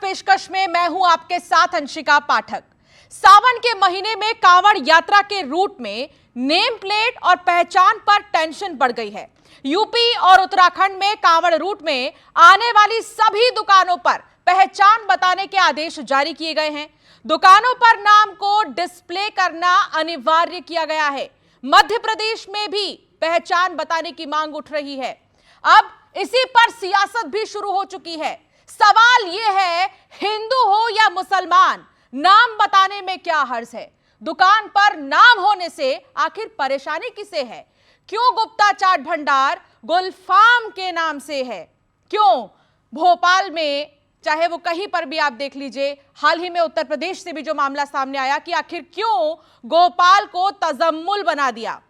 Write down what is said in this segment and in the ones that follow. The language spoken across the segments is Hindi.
पेशकश में मैं हूं आपके साथ अंशिका पाठक। सावन के महीने में कांवड़ यात्रा के रूट में नेम प्लेट और पहचान पर टेंशन बढ़ गई है। यूपी और उत्तराखंड में कांवड़ रूट में आने वाली सभी दुकानों पर पहचान बताने के आदेश जारी किए गए हैं। दुकानों पर नाम को डिस्प्ले करना अनिवार्य किया गया है। मध्य प्रदेश में भी पहचान बताने की मांग उठ रही है। अब इसी पर सियासत भी शुरू हो चुकी है। सवाल यह है, हिंदू हो या मुसलमान, नाम बताने में क्या हर्ज है? दुकान पर नाम होने से आखिर परेशानी किसे है? क्यों गुप्ता चाट भंडार गुलफाम के नाम से है? क्यों भोपाल में, चाहे वो कहीं पर भी आप देख लीजिए, हाल ही में उत्तर प्रदेश से भी जो मामला सामने आया कि आखिर क्यों गोपाल को तजम्मुल बना दिया?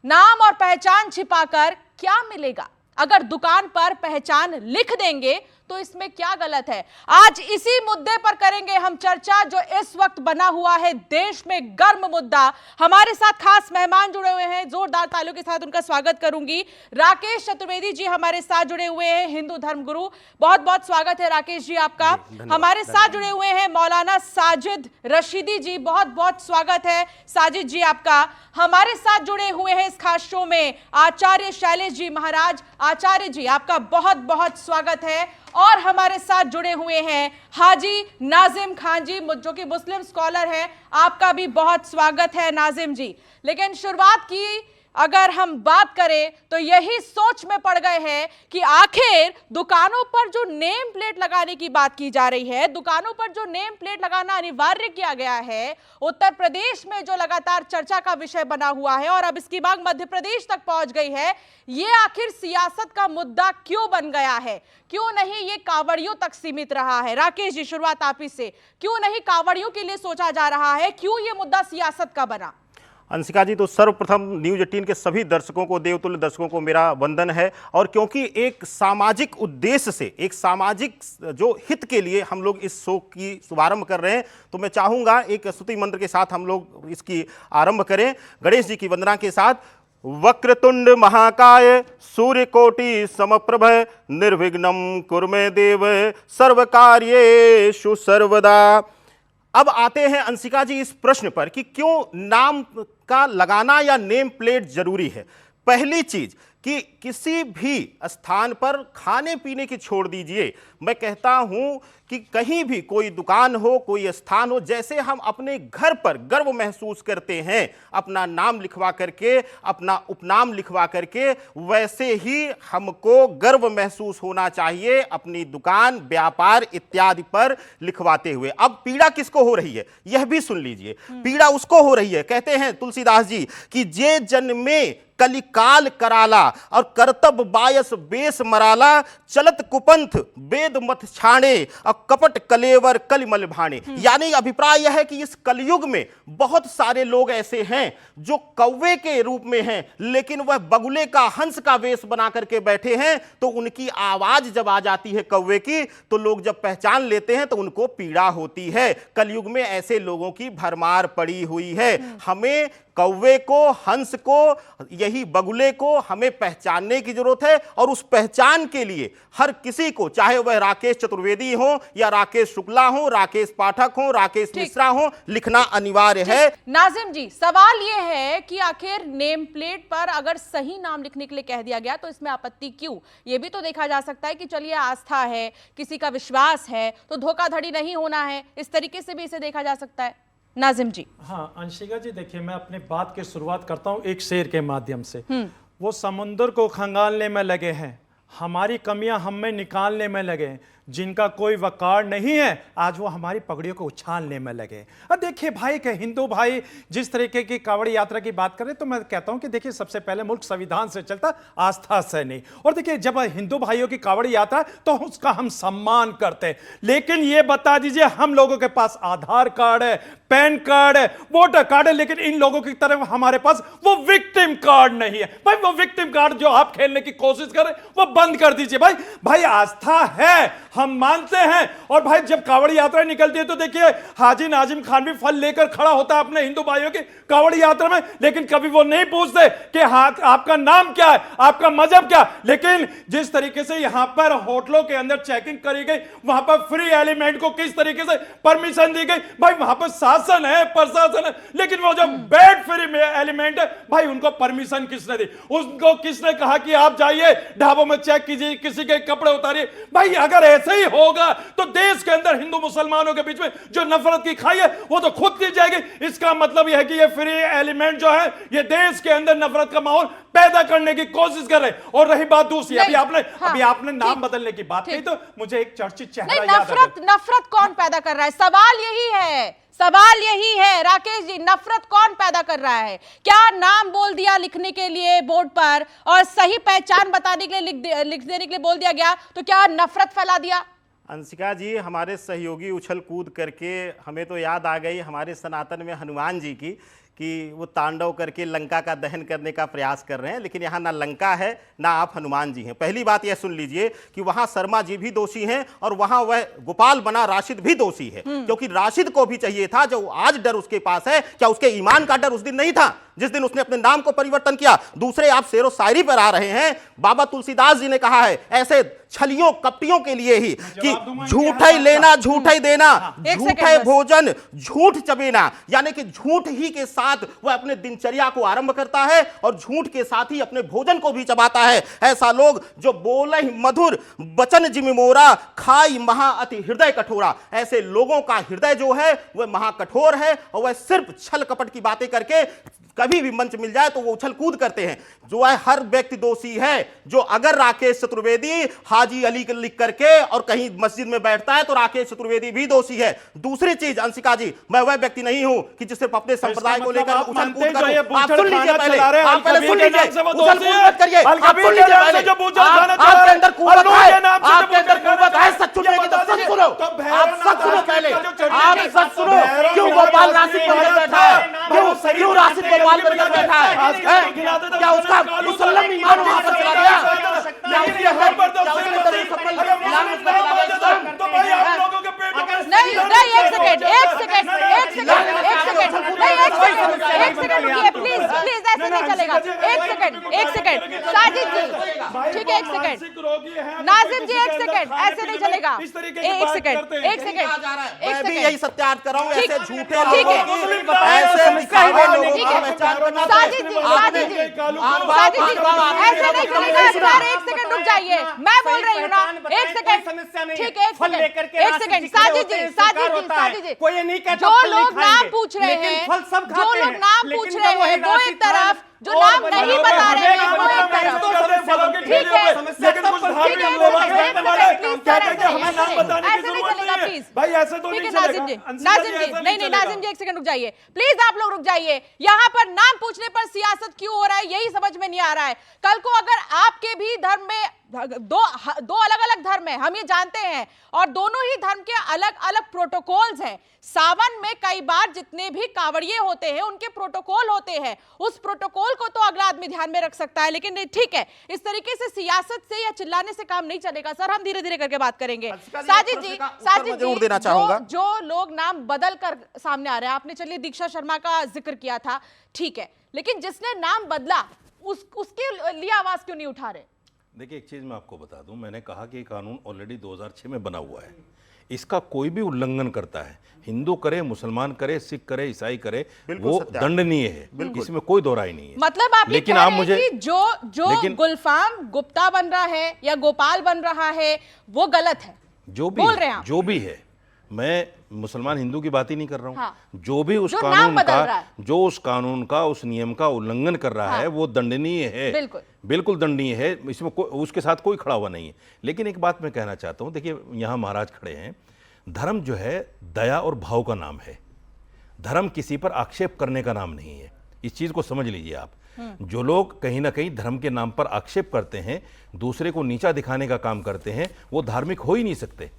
नाम और पहचान छिपाकर क्या मिलेगा? अगर दुकान पर पहचान लिख देंगे तो इसमें क्या गलत है? आज इसी मुद्दे पर करेंगे हम चर्चा, जो इस वक्त बना हुआ है देश में गर्म मुद्दा। हमारे साथ खास मेहमान जुड़े हुए हैं, जोरदार तालियों के साथ उनका स्वागत करूंगी। राकेश चतुर्वेदी जी हमारे साथ जुड़े हुए हैं, हिंदू धर्मगुरु। बहुत बहुत स्वागत है राकेश जी आपका। हमारे साथ जुड़े हुए हैं मौलाना साजिद रशीदी जी, बहुत बहुत स्वागत है साजिद जी आपका। हमारे साथ जुड़े हुए हैं इस खास शो में आचार्य शैलेश जी महाराज। आचार्य जी आपका बहुत बहुत स्वागत है। और हमारे साथ जुड़े हुए हैं हाजी नाजिम खान जी, जो कि मुस्लिम स्कॉलर हैं। आपका भी बहुत स्वागत है नाजिम जी। लेकिन शुरुआत की अगर हम बात करें तो यही सोच में पड़ गए हैं कि आखिर दुकानों पर जो नेम प्लेट लगाने की बात की जा रही है, दुकानों पर जो नेम प्लेट लगाना अनिवार्य किया गया है, उत्तर प्रदेश में जो लगातार चर्चा का विषय बना हुआ है और अब इसकी मांग मध्य प्रदेश तक पहुंच गई है, ये आखिर सियासत का मुद्दा क्यों बन गया है? क्यों नहीं ये कांवड़ियों तक सीमित रहा है? राकेश जी, शुरुआत आप ही से। क्यों नहीं कांवड़ियों के लिए सोचा जा रहा है? क्यों ये मुद्दा सियासत का बना? अंशिका जी, तो सर्वप्रथम न्यूज 18 के सभी दर्शकों को, देवतुल्य दर्शकों को मेरा वंदन है। और क्योंकि एक सामाजिक उद्देश्य से, एक सामाजिक जो हित के लिए हम लोग इस शो की शुभारंभ कर रहे हैं, तो मैं चाहूँगा एक स्तुति मंत्र के साथ हम लोग इसकी आरंभ करें, गणेश जी की वंदना के साथ। वक्रतुंड महाकाय सूर्यकोटि समप्रभ निर्विघ्नं कुरु मे देव सर्वकार्येषु सर्वदा। अब आते हैं अंशिका जी इस प्रश्न पर कि क्यों नाम का लगाना या नेम प्लेट जरूरी है। पहली चीज कि किसी भी स्थान पर खाने पीने की छोड़ दीजिए, मैं कहता हूं कि कहीं भी कोई दुकान हो, कोई स्थान हो, जैसे हम अपने घर पर गर्व महसूस करते हैं अपना नाम लिखवा करके, अपना उपनाम लिखवा करके, वैसे ही हमको गर्व महसूस होना चाहिए अपनी दुकान, व्यापार इत्यादि पर लिखवाते हुए। अब पीड़ा किसको हो रही है यह भी सुन लीजिए। पीड़ा उसको हो रही है, कहते हैं तुलसीदास जी कि जे जन्मे कलिकाल कराला और कर्तव्य बायस बेस मराला, चलत कुपंथ वेद मत छाणे और कपट कलेवर कलिमल भाणे। यानी अभिप्राय यह है कि इस कलयुग में बहुत सारे लोग ऐसे हैं जो कौवे के रूप में हैं, लेकिन वह बगुले का, हंस का वेश बना करके बैठे हैं। तो उनकी आवाज जब आ जाती है कौवे की, तो लोग जब पहचान लेते हैं तो उनको पीड़ा होती है। कलयुग में ऐसे लोगों की भरमार पड़ी हुई है। हमें कौवे को, हंस को, यही बगुले को हमें पहचानने की जरूरत है। और उस पहचान के लिए हर किसी को, चाहे वह राकेश चतुर्वेदी हो या राकेश शुक्ला हो, राकेश पाठक हो, राकेश मिश्रा हो, लिखना अनिवार्य है। नाजिम जी, सवाल यह है कि आखिर नेम प्लेट पर अगर सही नाम लिखने के लिए कह दिया गया तो इसमें आपत्ति क्यों? यह भी तो देखा जा सकता है कि चलिए आस्था है, किसी का विश्वास है, तो धोखाधड़ी नहीं होना है, इस तरीके से भी इसे देखा जा सकता है। नाजिम जी। हाँ अंशिका जी, देखिए मैं अपनी बात की शुरुआत करता हूँ एक शेर के माध्यम से। वो समुद्र को खंगालने में लगे हैं, हमारी कमियां हम में निकालने में लगे हैं। जिनका कोई वकार नहीं है, आज वो हमारी पगड़ियों को उछालने में लगे। अब देखिए भाई के हिंदू भाई जिस तरीके की कांवड़ यात्रा की बात करें, तो मैं कहता हूं कि देखिए सबसे पहले मुल्क संविधान से चलता, आस्था से नहीं। और देखिए जब हिंदू भाइयों की कांवड़ यात्रा तो उसका हम सम्मान करते हैं, लेकिन ये बता दीजिए हम लोगों के पास आधार कार्ड है, पैन कार्ड है, वोटर कार्ड है, लेकिन इन लोगों की तरह हमारे पास वो विक्टिम कार्ड नहीं है। भाई वो विक्टिम कार्ड जो आप खेलने की कोशिश करें वो बंद कर दीजिए। भाई आस्था है, हम मानते हैं। और भाई जब कांवड़ यात्रा निकलती है तो देखिए हाजी नाजिम खान भी फल लेकर खड़ा होता है अपने हिंदू भाइयों की कांवड़ यात्रा में, लेकिन कभी वो नहीं पूछते कि हाँ आपका नाम क्या है, आपका मजहब क्या। लेकिन जिस तरीके से यहां पर होटलों के अंदर चेकिंग करी गई, वहां पर फ्री एलिमेंट को किस तरीके से परमिशन दी गई, भाई वहां पर शासन है, प्रशासन है, लेकिन वो जो बेड फ्री में एलिमेंट है भाई उनको परमिशन किसने दी? उनको किसने कहा कि आप जाइए ढाबों में चेक कीजिए, किसी के कपड़े उतारिए? भाई अगर ऐसे ही होगा तो देश के अंदर हिंदू मुसलमानों के बीच में जो नफरत की खाई है वो तो खुद की जाएगी। इसका मतलब यह है कि ये फ्री एलिमेंट जो है ये देश के अंदर नफरत का माहौल पैदा करने की कोशिश कर रहे हैं। और रही बात दूसरी, अभी आपने नाम बदलने की बात कही तो मुझे एक चर्चित चेहरा याद है। नफरत कौन पैदा कर रहा है? सवाल यही है राकेश जी, नफरत कौन पैदा कर रहा है? क्या नाम बोल दिया लिखने के लिए बोर्ड पर और सही पहचान बताने के लिए लिख देने के लिए बोल दिया गया तो क्या नफरत फैला दिया? अंशिका जी, हमारे सहयोगी उछल कूद करके हमें तो याद आ गई हमारे सनातन में हनुमान जी की, कि वो तांडव करके लंका का दहन करने का प्रयास कर रहे हैं, लेकिन यहाँ ना लंका है ना आप हनुमान जी हैं। पहली बात यह सुन लीजिए कि वहाँ शर्मा जी भी दोषी हैं और वहाँ वह गोपाल बना राशिद भी दोषी है, क्योंकि राशिद को भी चाहिए था जो आज डर उसके पास है, क्या उसके ईमान का डर उस दिन नहीं था जिस दिन उसने अपने नाम को परिवर्तन किया? दूसरे आप शेरो शायरी पर आ रहे हैं। बाबा तुलसीदास जी ने कहा है ऐसे छलियों कपटियों के लिए ही कि झूठ ही लेना झूठ ही देना, झूठ है भोजन झूठ चबेना, यानी कि झूठ ही के साथ वह अपने दिनचर्या को आरंभ करता है और झूठ के साथ ही अपने भोजन को भी चबाता है। ऐसा लोग जो बोले मधुर बचन जिमि मोरा, खाई महा अति हृदय कठोरा, ऐसे लोगों का हृदय जो है वह महाकठोर है और वह सिर्फ छल कपट की बातें करके कभी भी मंच मिल जाए तो वो उछल कूद करते हैं। जो है हर व्यक्ति दोषी है। जो अगर राकेश चतुर्वेदी हाजी अली के लिख करके और कहीं मस्जिद में बैठता है तो राकेश चतुर्वेदी भी दोषी है। दूसरी चीज अंशिका जी, मैं वह व्यक्ति नहीं हूं कि जिस सिर्फ अपने संप्रदाय को लेकर उछल कूद करूं। आप सुन लीजिए पहले, आप पहले सुन लीजिए, उछल कूद मत करिए, आप सुन लीजिए पहले। आपके अंदर कुव्वत है, आपके अंदर कुव्वत है सच सुनने की, तो सच सुनो, आप सच सुनो पहले, आप सच सुनो। क्यों गोपाल राशिद बनकर बैठा है? क्यों राशिद गोपाल बनकर बैठा है? क्या उसका मुसल्लम ईमान वहां पर चला गया? क्या उसके है? क्या उसके दरूद सफल इलाम उसका चला गया इस्लाम? नहीं, एक सेकंड रुकिए प्लीज, ऐसे नहीं चलेगा। एक सेकंड साजिद जी, ठीक है, एक सेकंड नाजिम जी, एक सेकंड, ऐसे नहीं चलेगा। एक सेकंड मैं भी यही सत्यार्थ कर रहा हूं। ऐसे झूठे ठीक है, लोगों की, ऐसे मिसाइले लोगों की पहचान करना। साजिद जी, ऐसे नहीं चलेगा यार। एक सेकंड रुक जाइए, मैं बोल रही हूँ ना, एक सेकंड, ठीक है, एक सेकंड साजिद जी, कोई नहीं कहता जो लोग नाम पूछ रहे हैं, जो लोग नाम पूछ रहे हैं वो एक तरफ, जो नाम नहीं बता रहे हैं वो एक तरफ, ठीक है, लेकिन कुछ धार्मिक लोग कहने वाले कहते हैं कि हमें नाम बताने की जरूरत नहीं है। भाई ऐसे तो नहीं चलेगा। नाजिम जी, नहीं नाजिम जी, एक सेकंड रुक जाइए प्लीज, आप लोग रुक जाइए। यहाँ पर नाम पूछने पर सियासत क्यों हो रहा है यही समझ में नहीं आ रहा है। कल को अगर आपके भी धर्म में दो अलग अलग धर्म है, हम ये जानते हैं, और दोनों ही धर्म के अलग अलग प्रोटोकॉल्स हैं। सावन में कई बार जितने भी कांवड़िए होते हैं उनके प्रोटोकॉल होते हैं, उस प्रोटोकॉल को तो अगला आदमी ध्यान में रख सकता है, लेकिन ठीक है, इस तरीके से सियासत से या चिल्लाने से काम नहीं चलेगा सर। हम धीरे धीरे करके बात करेंगे। साजिद जी, जो लोग नाम बदल कर सामने आ रहे हैं, आपने चलिए दीक्षा शर्मा का जिक्र किया था, ठीक है, लेकिन जिसने नाम बदला उसके लिए आवाज क्यों नहीं उठा रहे? देखिए, एक चीज़ मैं आपको बता दूं, मैंने कहा कि कानून ऑलरेडी 2006 में बना हुआ है। इसका कोई भी उल्लंघन करता है, हिंदू करे, मुसलमान करे, सिख करे, ईसाई करे, वो दंडनीय है, इसमें कोई दो राय नहीं है। मतलब आप लेकिन आप मुझे कि जो गुलफाम गुप्ता बन रहा है या गोपाल बन रहा है वो गलत है, जो भी बोल रहे हैं, जो भी है। मैं मुसलमान हिंदू की बात ही नहीं कर रहा हूं। हाँ। जो भी उस कानून का उस नियम का उल्लंघन कर रहा है वो दंडनीय है, बिल्कुल दंडनीय है, इसमें उसके साथ कोई खड़ा हुआ नहीं है। लेकिन एक बात मैं कहना चाहता हूं, देखिए यहां महाराज खड़े हैं, धर्म जो है दया और भाव का नाम है, धर्म किसी पर आक्षेप करने का नाम नहीं है। इस चीज को समझ लीजिए आप। जो लोग कहीं ना कहीं धर्म के नाम पर आक्षेप करते हैं, दूसरे को नीचा दिखाने का काम करते हैं, वो धार्मिक हो ही नहीं सकते।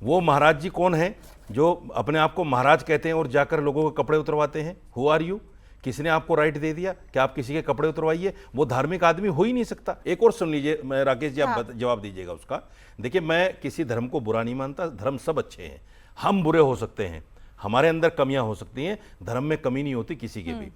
वो महाराज जी कौन है जो अपने आप को महाराज कहते हैं और जाकर लोगों के कपड़े उतरवाते हैं? Who are you? किसी ने आपको राइट दे दिया कि आप किसी के कपड़े उतरवाइए? वो धार्मिक आदमी हो ही नहीं सकता। एक और सुन लीजिए, मैं राकेश जी आप जवाब दीजिएगा उसका। देखिए, मैं किसी धर्म को बुरा नहीं मानता, धर्म सब अच्छे हैं, हम बुरे हो सकते हैं, हमारे अंदर कमियां हो सकती हैं, धर्म में कमी नहीं होती किसी के भी।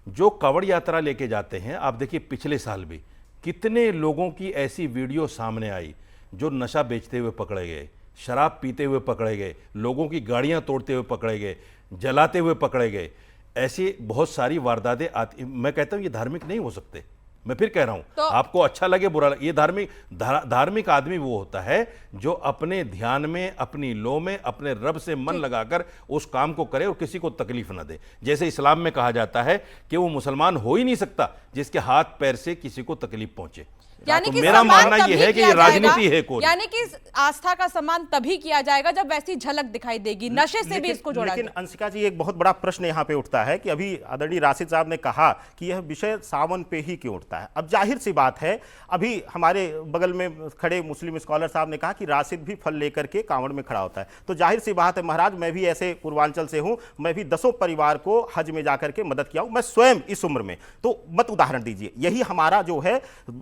जो कांवड़ यात्रा लेके जाते हैं, आप देखिए पिछले साल भी कितने लोगों की ऐसी वीडियो सामने आई जो नशा बेचते हुए पकड़े गए, शराब पीते हुए पकड़े गए, लोगों की गाड़ियां तोड़ते हुए पकड़े गए, जलाते हुए पकड़े गए। ऐसी बहुत सारी वारदातें आती। मैं कहता हूं ये धार्मिक नहीं हो सकते। मैं फिर कह रहा हूं, तो आपको अच्छा लगे बुरा लगे, ये धार्मिक आदमी वो होता है जो अपने ध्यान में, अपनी लो में, अपने रब से मन लगाकर उस काम को करे और किसी को तकलीफ ना दे। जैसे इस्लाम में कहा जाता है कि वो मुसलमान हो ही नहीं सकता जिसके हाथ पैर से किसी को तकलीफ पहुंचे। यानी तो कि मेरा मानना सम्मान यह तभी है कि किया ये राजनीति जाएगा, है कोई। यानी कि आस्था का सम्मान तभी किया जाएगा जब वैसी झलक दिखाई देगी, नशे से भी इसको जोड़ा लेकिन जाए। अंशिका जी, एक बहुत बड़ा प्रश्न यहाँ पे उठता है कि अभी आदरणीय राशिद साहब ने कहा कि यह विषय सावन पे ही क्यों उठता है। अब जाहिर सी बात है, अभी हमारे बगल में खड़े मुस्लिम स्कॉलर साहब ने कहा कि राशिद भी फल लेकर के कांवड़ में खड़ा होता है, तो जाहिर सी बात है महाराज, मैं भी ऐसे पूर्वांचल से हूं, मैं भी 10 परिवार को हज में जाकर के मदद किया हूं, मैं स्वयं इस उम्र में, तो मत उदाहरण दीजिए। यही हमारा जो है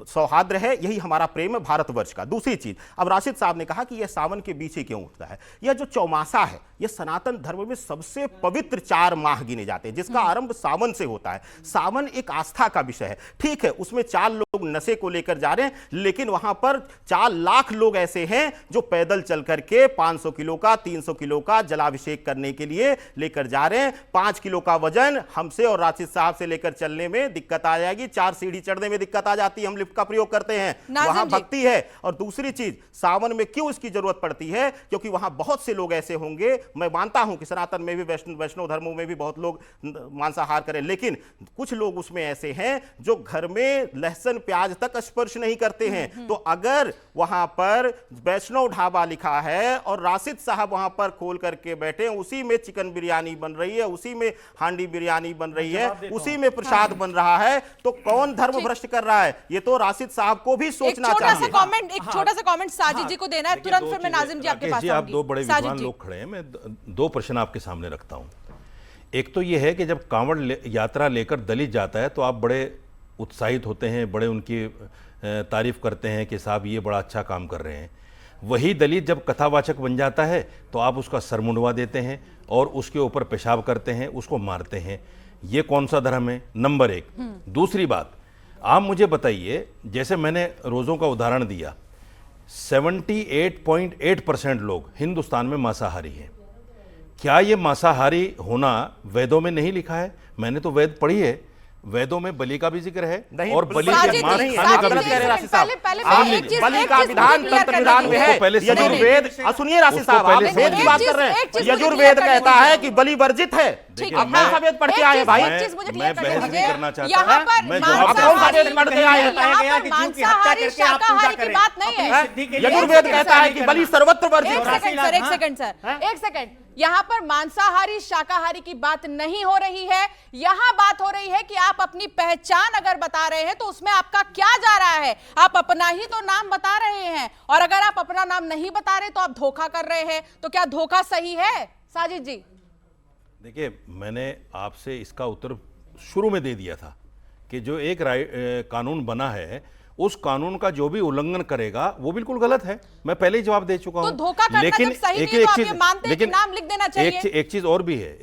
सौहार्द है, यही हमारा प्रेम है भारतवर्ष का। दूसरी चीज, अब राशिद साहब ने कहा कि यह सावन के बीच ही क्यों उठता है। यह जो चौमासा है, यह सनातन धर्म में सबसे पवित्र 4 माह गिने जाते हैं, जिसका आरंभ सावन से होता है। सावन एक आस्था का विषय है, ठीक है, उसमें 4 लोग नशे को लेकर जा रहे हैं, लेकिन वहां पर 4 लाख लोग ऐसे हैं जो पैदल चल करके 500 किलो का, 300 किलो का जलाभिषेक करने के लिए लेकर जा रहे हैं। 5 किलो का वजन हमसे और राशिद साहब से लेकर चलने में दिक्कत आ जाएगी, 4 सीढ़ी चढ़ने में दिक्कत आ जाती है, हम लिफ्ट का प्रयोग करते हैं, वहां भक्ति है। और दूसरी चीज, सावन में क्यों इसकी जरूरत पड़ती है, क्योंकि वहां बहुत से लोग ऐसे होंगे, मैं मानता हूं कि सनातन में भी, वैष्णव धर्मों में भी बहुत लोग मांसाहार करें, लेकिन कुछ लोग उसमें ऐसे हैं जो घर में लहसुन प्याज तक स्पर्श नहीं करते हैं। तो अगर वहां पर वैष्णव ढाबा लिखा है और राशिद साहब वहां पर खोल करके बैठे, उसी में चिकन बिरयानी बन रही है, उसी में हांडी बिरयानी बन रही है, उसी में प्रसाद बन रहा है, तो कौन धर्म भ्रष्ट कर रहा है? ये तो राशिद साहब को भी सोचना चाहिए। एक छोटा सा कमेंट साजिद जी को देना है, तुरंत फिर मैं नाजिम जी आपके पास आऊंगी। आप 2 बड़े विद्वान लोग खड़े हैं, मैं 2 प्रश्न आपके सामने रखता हूं। एक तो यह है कि जब कांवड़ यात्रा लेकर दलित जाता है तो आप बड़े उत्साहित होते हैं, बड़े उनकी तारीफ करते हैं कि साहब ये बड़ा अच्छा काम कर रहे हैं। वही दलित जब कथावाचक बन जाता है तो आप उसका सर मुंडवा देते हैं और उसके ऊपर पेशाब करते हैं, उसको मारते हैं। ये कौन सा धर्म है? नंबर 1। दूसरी बात, आप मुझे बताइए, जैसे मैंने रोज़ों का उदाहरण दिया, 78.8% लोग हिंदुस्तान में मांसाहारी हैं। क्या ये मांसाहारी होना वेदों में नहीं लिखा है? मैंने तो वेद पढ़ी है, वेदों में बलि का भी जिक्र है और बलि के मांस खाने का भी जिक्र है। बलि का विधान तंत्र विधान में है, यजुर्वेद। सुनिए राशिद साहब, आप वेद की बात कर रहे हैं, यजुर्वेद कहता है कि बलि वर्जित है। आप कौन सा वेद पढ़ के आए भाई? मैं बहस नहीं करना चाहता, मैं आप कौन सा वेद पढ़ के आए हैं? मांसाहारी शाकाहारी की बात नहीं है, यजुर्वेद कहता है कि बलि सर्वत्र वर्जित। एक सेकंड, यहाँ पर मांसाहारी शाकाहारी की बात नहीं हो रही है, यहाँ बात हो रही है कि आप अपनी पहचान अगर बता रहे हैं तो उसमें आपका क्या जा रहा है? आप अपना ही तो नाम बता रहे हैं, और अगर आप अपना नाम नहीं बता रहे तो आप धोखा कर रहे हैं। तो क्या धोखा सही है साजिद जी? देखिए, मैंने आपसे इसका उत्तर शुरू में दे दिया था कि जो एक कानून बना है, उस कानून का जो भी उल्लंघन करेगा वो बिल्कुल गलत है। मैं पहले ही जवाब दे चुका हूं। तो धोखा करना जब सही नहीं है तो आप ये मानते हैं कि नाम लिख देना चाहिए। एक चीज और भी है,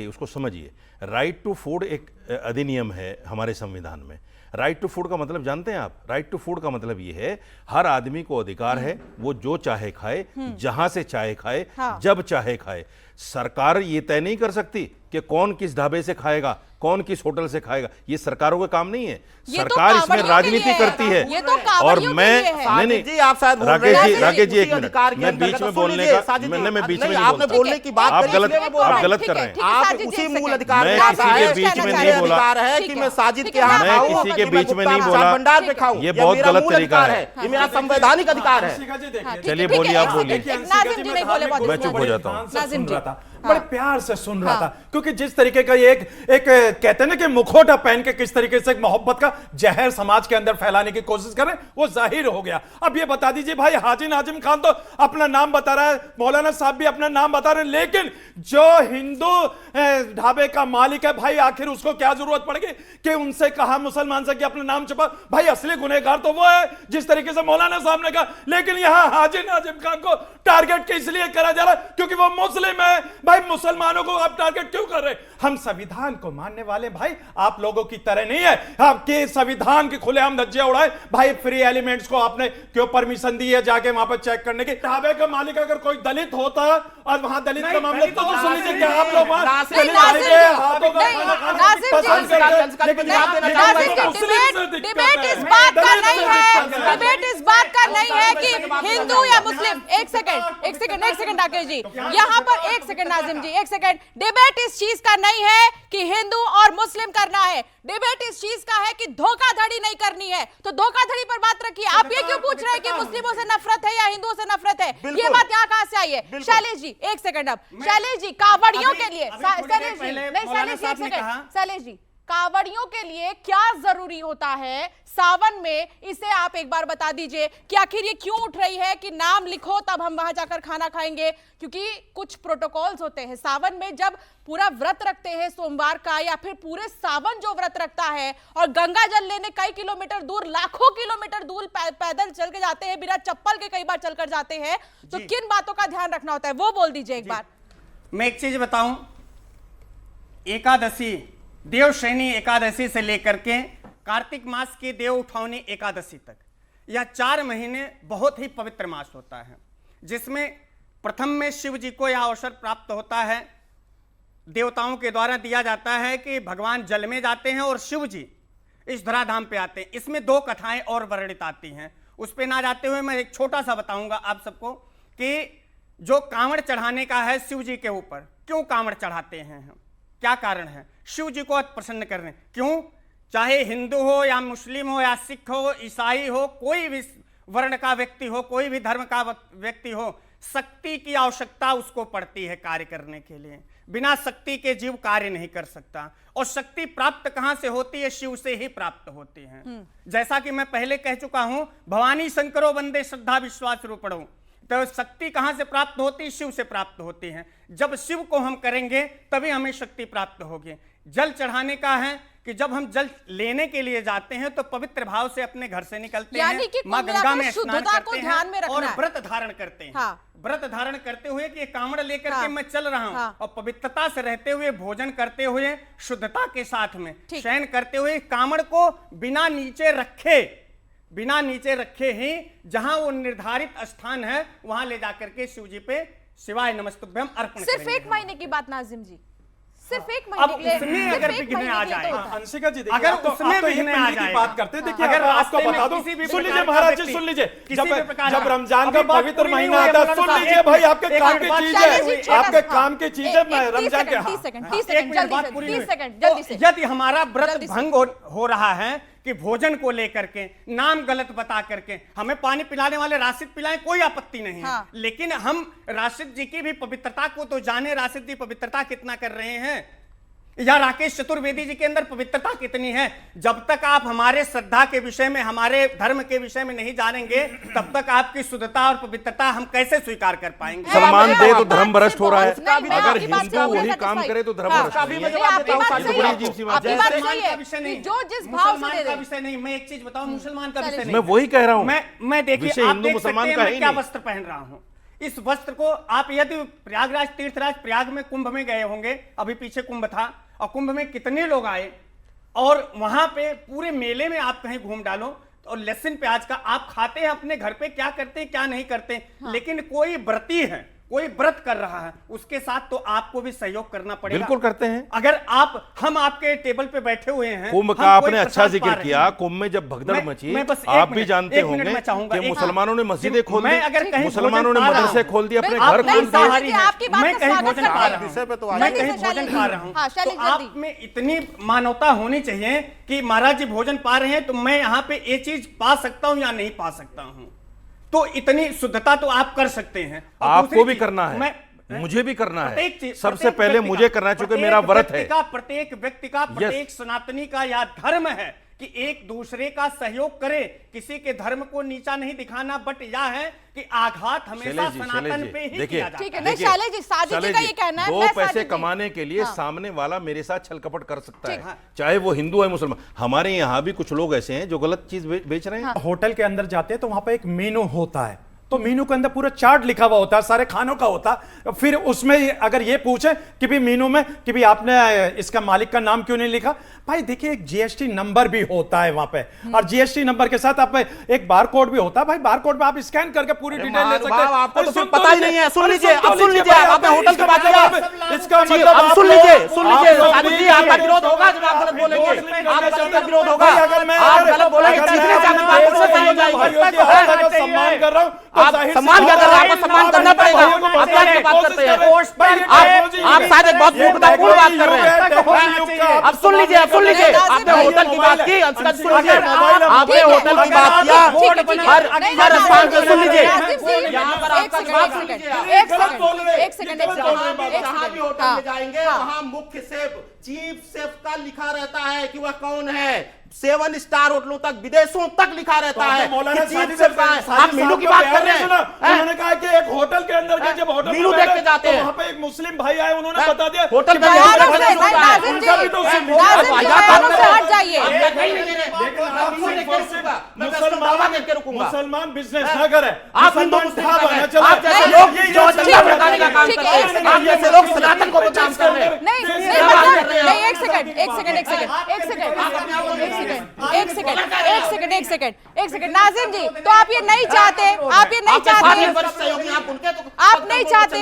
उसको समझिए। राइट टू फूड एक अधिनियम है हमारे संविधान में। राइट टू फूड का मतलब जानते हैं आप? राइट टू फूड का मतलब ये है, हर आदमी को अधिकार है वो जो चाहे खाए, जहां से चाहे खाए, जब चाहे खाए। सरकार ये तय नहीं कर सकती कि कौन किस ढाबे से खाएगा, कौन किस होटल से खाएगा। ये सरकारों का काम नहीं है, सरकार इसमें राजनीति करती है। और मैं नहीं, आप शायद राकेश जी 1 मिनट, मैं बीच में बोलने का, मैं बीच में आपने बोलने की बात, आप गलत कर रहे हैं। आप उसी मूल अधिकार मैं किसी के बीच में नहीं बोला है कि मैं साजिद के यहाँ मैं किसी के बीच में नहीं बोला, भंडार पे खाऊं, ये बहुत गलत तरीका है। ये मेरा संवैधानिक अधिकार है। चलिए बोलिए, आप बोलिए, नाजिम जी नहीं बोले, मैं चुप हो जाता हूँ। नाजिम जी, बड़े प्यार से सुन रहा था, क्योंकि जिस तरीके का ये एक कहते हैं ना कि मुखौटा पहन के किस तरीके से मोहब्बत का जहर समाज के अंदर फैलाने की कोशिश कर रहे हैं, वो जाहिर हो गया। अब ये बता दीजिए भाई, हाजी नाजिम खान तो अपना नाम बता रहा है, मौलाना साहब भी अपना नाम बता रहे हैं, लेकिन जो हिंदू ढाबे का मालिक है भाई, आखिर उसको क्या जरूरत पड़ेगी कि उनसे कहा मुसलमान से कि अपना नाम छुपा? भाई असली गुनहगार तो वो है जिस तरीके से मौलाना साहब ने कहा, लेकिन यहां हाजी नाजिम खान को टारगेट इसलिए करा जा रहा है क्योंकि वो मुस्लिम है। भाई मुसलमानों को आप टारगेट क्यों कर रहे हैं? हम संविधान को मानने वाले भाई आप लोगों की तरह नहीं है, आपके संविधान के खुलेआम धज्जियां उड़ाए। भाई फ्री एलिमेंट्स को आपने क्यों परमिशन दी है जाके वहां पर चेक करने की? ढाबे का मालिक अगर कोई दलित होता और वहां दलित का मामला तो सुन लीजिए कि आप लोग डिबेट इस बात का नहीं है, डिबेट इस बात का नहीं है कि हिंदू या मुस्लिम। एक सेकंड राकेश जी, यहाँ पर एक सेकंड नाजिम जी, एक सेकंड। डिबेट इस चीज का नहीं है कि हिंदू और मुस्लिम करना है, डिबेट इस चीज का है कि धोखाधड़ी नहीं करनी है। तो धोखाधड़ी पर बात रखिए। आप ये क्यों पूछ रहे हैं कि मुस्लिमों से नफरत है या हिंदुओं से नफरत है? ये बात यहाँ कहां से आई है? शैलेश जी एक सेकंड, अब शैलेश जी कावड़ियों के लिए, शैलेश जी कावड़ियों के लिए क्या जरूरी होता है सावन में, इसे आप एक बार बता दीजिए कि आखिर ये क्यों उठ रही है कि नाम लिखो तब हम वहां जाकर खाना खाएंगे? क्योंकि कुछ प्रोटोकॉल्स होते हैं सावन में, जब पूरा व्रत रखते हैं सोमवार का या फिर पूरे सावन जो व्रत रखता है और गंगा जल लेने कई किलोमीटर दूर, लाखों किलोमीटर दूर पैदल चल के जाते हैं, बिना चप्पल के कई बार चलकर जाते हैं, तो किन बातों का ध्यान रखना होता है वो बोल दीजिए एक बार। मैं एक चीज बताऊं, एकादशी, देवशयनी एकादशी से लेकर के कार्तिक मास की देव उठौनी एकादशी तक, यह 4 महीने बहुत ही पवित्र मास होता है, जिसमें प्रथम में शिव जी को यह अवसर प्राप्त होता है, देवताओं के द्वारा दिया जाता है कि भगवान जल में जाते हैं और शिव जी इस धराधाम पे आते हैं। इसमें 2 कथाएं और वर्णित आती हैं, उस पे ना जाते हुए मैं एक छोटा सा बताऊंगा आप सबको कि जो कांवड़ चढ़ाने का है शिव जी के ऊपर, क्यों कांवड़ चढ़ाते हैं हम, क्या कारण है? शिव जी को प्रसन्न करने। क्यों? चाहे हिंदू हो या मुस्लिम हो या सिख हो, ईसाई हो, कोई भी वर्ण का व्यक्ति हो, कोई भी धर्म का व्यक्ति हो, शक्ति की आवश्यकता उसको पड़ती है कार्य करने के लिए। बिना शक्ति के जीव कार्य नहीं कर सकता। और शक्ति प्राप्त कहां से होती है? शिव से ही प्राप्त होती है। जैसा कि मैं पहले कह चुका हूं, भवानी शंकरो वंदे श्रद्धा विश्वास रूपणो। तो शक्ति कहां से प्राप्त होती है? शिव से प्राप्त होती है। जब शिव को हम करेंगे तभी हमें शक्ति प्राप्त होगी। जल चढ़ाने का है कि जब हम जल लेने के लिए जाते हैं तो पवित्र भाव से अपने घर से निकलते हैं, मां गंगा में स्नान करते हैं और व्रत धारण करते हैं। व्रत धारण करते हुए कि कांवड़ लेकर के मैं चल रहा हूं, और पवित्रता से रहते हुए, भोजन करते हुए, शुद्धता के साथ में शयन करते हुए, कांवड़ को बिना नीचे रखे ही जहां वो निर्धारित स्थान है वहां ले जाकर के शिव जी पे शिवाय नमस्तुभ्यम अर्पण सिर्फ करेंगे। 1 महीने की बात नाजिम जी, सिर्फ 1 अब महीने के उसमें लिए, अगर सिर्फ 1 बिगड़ने आ महीने के लिए जाए, तो होता है। अंशिका जी देखिए, अगर आप तो उसमें एक बिगड़ने महीने आ की जाएगा, बात करते हैं। देखिए अगर अगर आपको रास्ते में बता दूं, किसी भी सुन लीजिए प्रकार का महाराज जी, व्यक्ति, सुन लीजिए, किसी जब भी प्रकार जब का- रमजान का अभी बात पवित्र पूरी नहीं महीना हुई है, आता है, मौलाना सुन साहब, लीजिए एक भाई, मिनट, आपके एक काम मिनट, की बात चीज चालीस है, जी, आपके हाँ। काम की चीज है। मैं रमजान के 30 सेकंड, 30 एक सेकंड, मिनट, बात जल्दी पूरी से, नहीं 30 सेकंड, हुई। जल्दी से। तो यदि हमारा व्रत जल्दी से। भंग हो रहा है कि भोजन को लेकर के नाम गलत बता करके हमें पानी पिलाने वाले राशिद पिलाएं, कोई आपत्ति नहीं है। हाँ। लेकिन हम राशिद जी की भी पवित्रता को तो जाने, राशिद जी पवित्रता कितना कर रहे हैं, या राकेश चतुर्वेदी जी के अंदर पवित्रता कितनी है। जब तक आप हमारे श्रद्धा के विषय में, हमारे धर्म के विषय में नहीं जानेंगे, तब तक आपकी शुद्धता और पवित्रता हम कैसे स्वीकार कर पाएंगे। सलमान दे तो धर्म भ्रष्ट हो रहा है, नहीं, मैं अगर आपकी बात हिंदू से वही पूरी काम satisfied। करे तो धर्म हाँ, भ्रष्ट नहीं है। नहीं, आपकी बात ये तो सही बड़ी है। अजीब सी बात आपकी है। बात मुसलमान सही का है विषय कि नहीं, जो जिस भाव से मुसलमान दे का रहे विषय नहीं। मैं एक चीज बताऊं, मुसलमान का विषय चलिए। नहीं। मैं वही कह रहा हूं, मैं देखिए, विषय आप हिंदू देख मुसलमान सकते हैं का मैं ही क्या नहीं। वस्त्र पहन रहा हूं। इस वस्त्र को आप यदि प्रयागराज तीर्थराज प्रयाग में कुंभ में गए होंगे, अभी पीछे कुंभ था, और कुंभ में कितने लोग आए, और वहां पे पूरे मेले में आप कहीं घूम डालो और लहसुन प्याज का आप खाते हैं अपने घर पे, क्या करते हैं क्या नहीं करते। लेकिन कोई व्रती है, कोई व्रत कर रहा है, उसके साथ तो आपको भी सहयोग करना पड़ेगा। बिल्कुल करते हैं। अगर हम आपके टेबल पे बैठे हुए हैं, कुंभ हम का कोई आपने अच्छा प्रसाद जिक्र पा रहे किया। हैं। कुंभ में जब भगदड़ मची, मैं बस एक आप भी मिनट, जानते एक मिनट होंगे मैं चाहूंगा, कि एक- मुसलमानों ने मस्जिदें खोल मैं दी, अगर कहीं मुसलमानों ने भोजन पा रहा मदरसे हूं, खोल दिए, अपने आप घर नहीं खोल दिए। मांसाहारी हैं, आपकी बात मैं का कहीं स्वागत भोजन करते खा हैं। रहा हूं, विषय पे तो मैं आइए। कहीं जल्दी से भोजन शैलेश खा जी। रहा हूं, हाँ, तो शैलेश आप जल्दी। में इतनी मानवता होनी चाहिए कि महाराज जी भोजन पा रहे हैं तो मैं यहाँ पे ये चीज पा सकता हूँ या नहीं पा सकता हूँ। तो इतनी शुद्धता तो आप कर सकते हैं। और आपको दूसरी भी चीज, करना है। मैं मुझे भी करना है, प्रत्येक सबसे प्रत्येक पहले व्यक्ति मुझे का, करना है, चूंकि प्रत्येक मेरा व्रत है। व्यक्ति का, प्रत्येक व्यक्ति का, प्रत्येक सनातनी का यह धर्म है कि एक दूसरे का सहयोग करे, किसी के धर्म को नीचा नहीं दिखाना, बट यह है कि आघात हमेशा सनातन पे ही किया जाता है। ठीक है, नहीं शैलेश जी, साजिद जी का ये कहना है, दो मैं पैसे साजिद जी- कमाने के लिए सामने वाला मेरे साथ छलकपट कर सकता है, चाहे वो हिंदू है मुसलमान। हमारे यहाँ भी कुछ लोग ऐसे हैं जो गलत चीज बेच रहे हैं। होटल के अंदर जाते हैं तो वहां पे एक मेनू होता है, तो मेनू के अंदर पूरा चार्ट लिखा हुआ होता है, सारे खानों का होता है। फिर उसमें अगर ये पूछे कि भी मेनू में कि भी आपने इसका मालिक का नाम क्यों नहीं लिखा, भाई देखिए एक जीएसटी नंबर भी होता है वहां पे, और जीएसटी नंबर के साथ आप एक बार कोड भी होता है। भाई बार कोड में आप स्कैन करके पूरी डिटेल ले सकते हैं। आपको तो फिर पता ही नहीं है। सुन लीजिए, अब सुन लीजिए, आपने होटल की बात किया, इसका जी, मतलब अब आप सुन लोग- लीजिए, आप साजिद जी, आपका विरोध होगा जब आप गलत बोलेंगे, आपका विरोध होगा। आप गलत बोलेंगे, चीखने से आपकी बात कुछ नहीं हो जाएगी। सम्मान कर रहा हूं, आप सम्मान क्या कर रहे हैं? आपको सम्मान करना पड़ेगा। आप क्या बात करते हैं? आप शायद एक बहुत मूर्खतापूर्ण बात कर रहे हैं। अब सुन लीजिए, अब सुन लीजिए, आपने होटल की बात की, सुन लीजिए, आपने होटल की बात किया, हर स्थान पे सुन लीजिए, यहाँ पर आपका जवाब सुन लीजिए। एक सेकंड जहाँ भी होटल में जाएंगे वहाँ मुख्य शेफ, चीफ शेफ का लिखा रहता है कि वह कौन है। 7 स्टार होटलों तक, विदेशों तक लिखा रहता है कि चीफ शेफ का है। आप मेनू की बात कर रहे हैं। उन्होंने कहा कि एक होटल के अंदर के जब होटल मेनू देख के जाते हैं, वहां पे एक मुस्लिम भाई आए, उन्होंने बता दिया होटल में मुसलमान बिजनेस न करे, आप हिंदू मुस्लिम आप जैसे लोग जो चंदा भड़काने का काम करते हैं, आप जैसे लोग सनातन को बदनाम कर रहे हैं। एक सेकंड नाज़िम जी, तो आप ये नहीं चाहते, आप नहीं चाहते,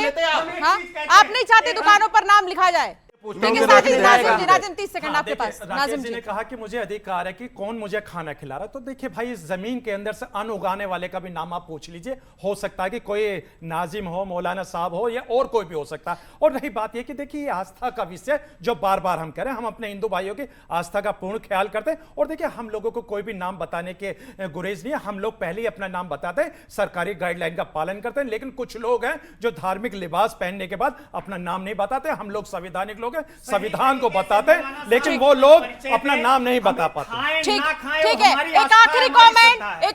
हाँ, आप नहीं चाहते दुकानों पर नाम लिखा जाए। ठीक है, नाज़िम 30 सेकंड आपके पास। नाज़िम जी ने कहा कि मुझे अधिकार है कि कौन मुझे खाना खिला रहा है। तो देखिए भाई, इस जमीन के अंदर से अन्न उगाने वाले का भी नाम आप पूछ लीजिए, हो सकता है कि कोई नाजिम हो, मौलाना साहब हो, या और कोई भी हो सकता है। और रही बात यह कि देखिए, आस्था का विषय जो बार बार हम करें, हम अपने हिंदू भाइयों की आस्था का पूर्ण ख्याल करते हैं। और देखिए, हम लोगों को कोई भी नाम बताने के गुरेज नहीं है, हम लोग पहले ही अपना नाम बताते हैं, सरकारी गाइडलाइन का पालन करते हैं। लेकिन कुछ लोग हैं जो धार्मिक लिबास पहनने के बाद अपना नाम नहीं बताते। हम लोग संवैधानिक लोग हैं, संविधान को बताते हैं, लेकिन वो लोग अपना नाम नहीं बता पाते। ठीक है, एक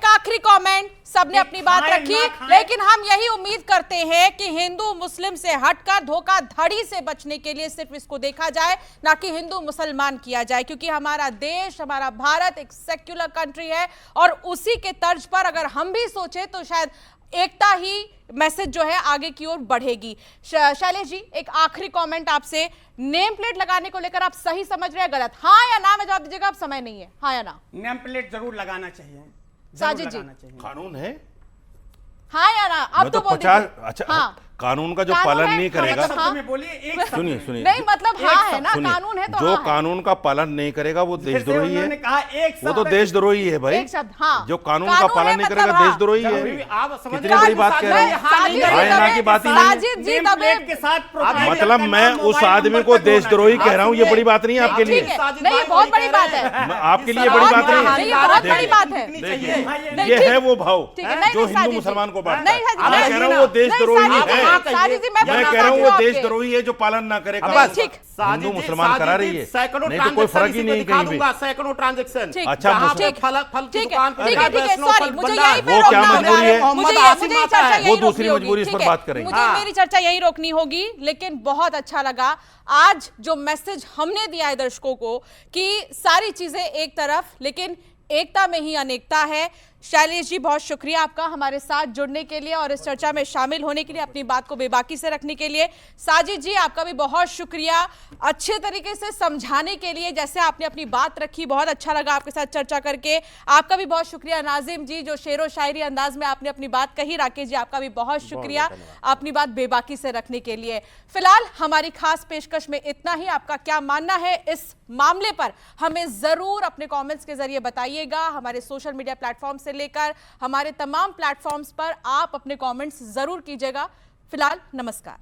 आखिरी कमेंट, सबने अपनी बात रखी, लेकिन हम यही उम्मीद करते हैं कि हिंदू मुस्लिम से हटकर धोखाधड़ी से बचने के लिए सिर्फ इसको देखा जाए, ना कि हिंदू मुसलमान किया जाए, क्योंकि हमारा देश, हमारा भारत एक सेक्युलर कंट्री है, और उसी के तर्ज पर अगर हम भी सोचे तो शायद एकता ही मैसेज जो है आगे की ओर बढ़ेगी। शैलेश जी, एक आखिरी कमेंट आपसे, नेम प्लेट लगाने को लेकर आप सही समझ रहे हैं, गलत? हाँ या ना में जवाब दीजिएगा, आप समय नहीं है, हाँ या ना? नेम प्लेट जरूर लगाना चाहिए, साजिद जी, कानून है, हाँ या ना? अब तो बोल दीजिए। अच्छा, हाँ, कानून का जो पालन नहीं करेगा, सुनिए सुनिए, नहीं मतलब हाँ है ना, कानून है तो जो हाँ है। कानून का पालन नहीं करेगा वो देशद्रोही है। वो तो देशद्रोही है भाई, एक शब्द, हाँ, जो कानून का पालन नहीं करेगा देशद्रोही है। कितनी बड़ी बात कह रहे हैं, हाँ की बात ही नहीं। मतलब मैं उस आदमी को देशद्रोही कह रहा हूँ, ये बड़ी बात नहीं है आपके लिए? नहीं, बहुत बड़ी बात है, आपके लिए बड़ी बात नहीं है, बहुत बड़ी बात है। देखिए ये है वो भाव जो हिंदू मुसलमान को बांटता है। मैं कह रहा हूँ वो देशद्रोही है, मैं कह रहा हूँ वो देशद्रोही है जो पालन ना करे। हिंदू मुसलमान करा रही है, नहीं तो कोई फर्क ही नहीं कहीं भी। सैकड़ों ट्रांजैक्शन, अच्छा, फल की दुकान पर सॉरी, मुझे यहीं पे वो क्या मजबूरी है? वो दूसरी मजबूरी इस पर बात करेंगे। मुझे मेरी चर्चा यहीं रोकनी होगी, लेकिन बहुत अच्छा लगा आज जो मैसेज हमने दिया है दर्शकों को कि सारी चीजें एक तरफ, लेकिन एकता में ही अनेकता है। शैलेश जी, बहुत शुक्रिया आपका हमारे साथ जुड़ने के लिए और इस चर्चा में शामिल होने के लिए, अपनी बात को बेबाकी से रखने के लिए। साजिद जी, आपका भी बहुत शुक्रिया अच्छे तरीके से समझाने के लिए, जैसे आपने अपनी बात रखी, बहुत अच्छा लगा आपके साथ चर्चा करके। आपका भी बहुत शुक्रिया नाजिम जी, जो शेरो शायरी अंदाज में आपने अपनी बात कही। राकेश जी, आपका भी बहुत शुक्रिया अपनी बात बेबाकी से रखने के लिए। फिलहाल हमारी खास पेशकश में इतना ही। आपका क्या मानना है इस मामले पर हमें जरूर अपने कमेंट्स के जरिए बताइएगा। हमारे सोशल मीडिया प्लेटफॉर्म से लेकर हमारे तमाम प्लेटफॉर्म्स पर आप अपने कमेंट्स जरूर कीजिएगा। फिलहाल नमस्कार।